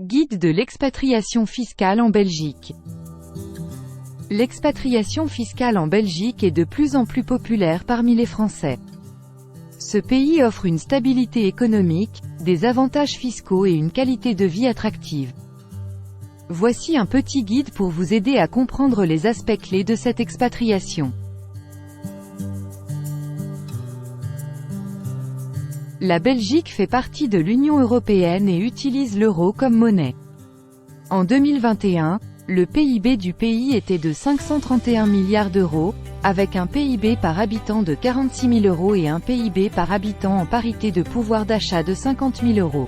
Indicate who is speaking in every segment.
Speaker 1: Guide de l'expatriation fiscale en Belgique. L'expatriation fiscale en Belgique est de plus en plus populaire parmi les Français. Ce pays offre une stabilité économique, des avantages fiscaux et une qualité de vie attractive. Voici un petit guide pour vous aider à comprendre les aspects clés de cette expatriation. La Belgique fait partie de l'Union européenne et utilise l'euro comme monnaie. En 2021, le PIB du pays était de 531 milliards d'euros, avec un PIB par habitant de 46 000 euros et un PIB par habitant en parité de pouvoir d'achat de 50 000 euros.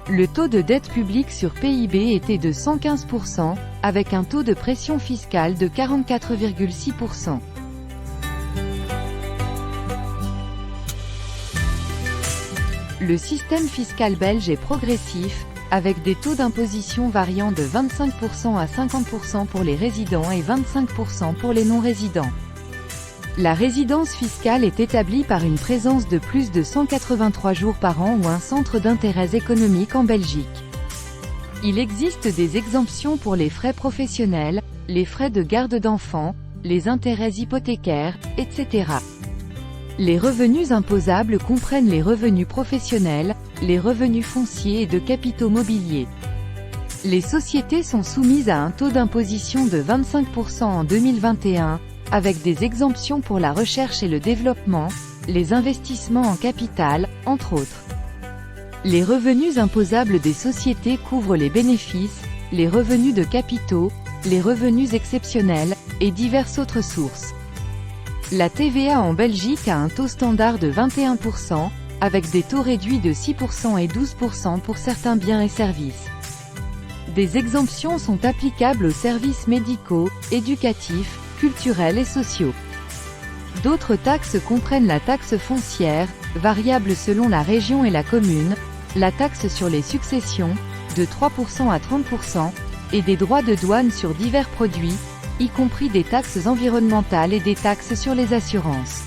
Speaker 1: Le taux de dette publique sur PIB était de 115%, avec un taux de pression fiscale de 44,6%. Le système fiscal belge est progressif, avec des taux d'imposition variant de 25% à 50% pour les résidents et 25% pour les non-résidents. La résidence fiscale est établie par une présence de plus de 183 jours par an ou un centre d'intérêt économique en Belgique. Il existe des exemptions pour les frais professionnels, les frais de garde d'enfants, les intérêts hypothécaires, etc. Les revenus imposables comprennent les revenus professionnels, les revenus fonciers et de capitaux mobiliers. Les sociétés sont soumises à un taux d'imposition de 25% en 2021, avec des exemptions pour la recherche et le développement, les investissements en capital, entre autres. Les revenus imposables des sociétés couvrent les bénéfices, les revenus de capitaux, les revenus exceptionnels, et diverses autres sources. La TVA en Belgique a un taux standard de 21%, avec des taux réduits de 6% et 12% pour certains biens et services. Des exemptions sont applicables aux services médicaux, éducatifs, culturels et sociaux. D'autres taxes comprennent la taxe foncière, variable selon la région et la commune, la taxe sur les successions, de 3% à 30%, et des droits de douane sur divers produits, y compris des taxes environnementales et des taxes sur les assurances.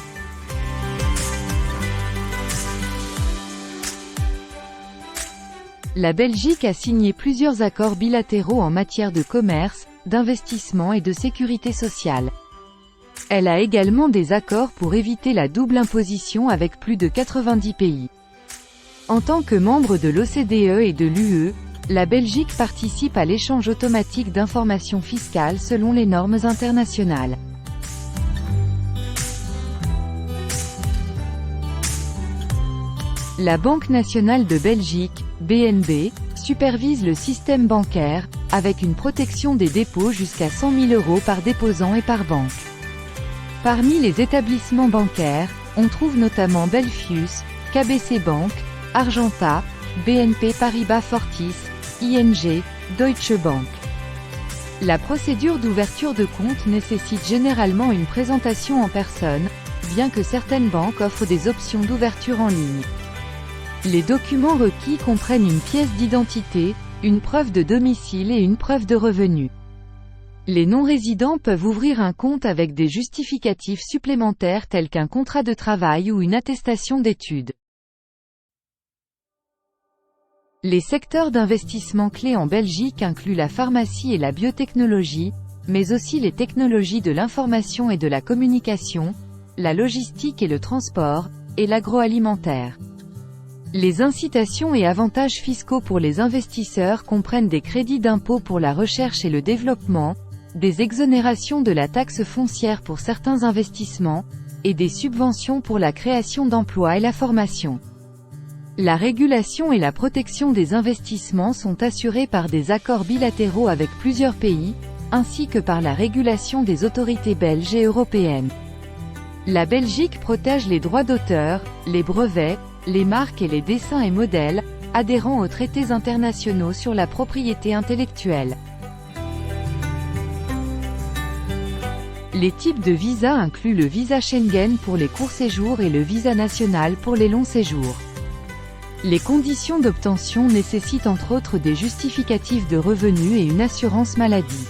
Speaker 1: La Belgique a signé plusieurs accords bilatéraux en matière de commerce, d'investissement et de sécurité sociale. Elle a également des accords pour éviter la double imposition avec plus de 90 pays. En tant que membre de l'OCDE et de l'UE, la Belgique participe à l'échange automatique d'informations fiscales selon les normes internationales. La Banque nationale de Belgique, BNB, supervise le système bancaire, avec une protection des dépôts jusqu'à 100 000 euros par déposant et par banque. Parmi les établissements bancaires, on trouve notamment Belfius, KBC Bank, Argenta, BNP Paribas Fortis, ING, Deutsche Bank. La procédure d'ouverture de compte nécessite généralement une présentation en personne, bien que certaines banques offrent des options d'ouverture en ligne. Les documents requis comprennent une pièce d'identité, une preuve de domicile et une preuve de revenus. Les non-résidents peuvent ouvrir un compte avec des justificatifs supplémentaires tels qu'un contrat de travail ou une attestation d'études. Les secteurs d'investissement clés en Belgique incluent la pharmacie et la biotechnologie, mais aussi les technologies de l'information et de la communication, la logistique et le transport, et l'agroalimentaire. Les incitations et avantages fiscaux pour les investisseurs comprennent des crédits d'impôt pour la recherche et le développement, des exonérations de la taxe foncière pour certains investissements, et des subventions pour la création d'emplois et la formation. La régulation et la protection des investissements sont assurées par des accords bilatéraux avec plusieurs pays, ainsi que par la régulation des autorités belges et européennes. La Belgique protège les droits d'auteur, les brevets, les marques et les dessins et modèles, adhérant aux traités internationaux sur la propriété intellectuelle. Les types de visas incluent le visa Schengen pour les courts séjours et le visa national pour les longs séjours. Les conditions d'obtention nécessitent entre autres des justificatifs de revenus et une assurance maladie.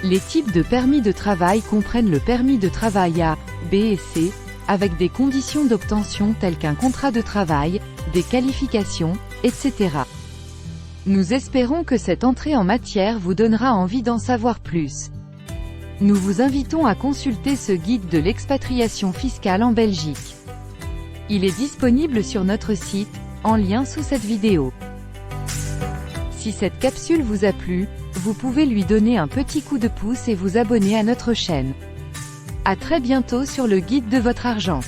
Speaker 1: Les types de permis de travail comprennent le permis de travail A, B et C, avec des conditions d'obtention telles qu'un contrat de travail, des qualifications, etc. Nous espérons que cette entrée en matière vous donnera envie d'en savoir plus. Nous vous invitons à consulter ce guide de l'expatriation fiscale en Belgique. Il est disponible sur notre site, en lien sous cette vidéo. Si cette capsule vous a plu, vous pouvez lui donner un petit coup de pouce et vous abonner à notre chaîne. À très bientôt sur le guide de votre argent.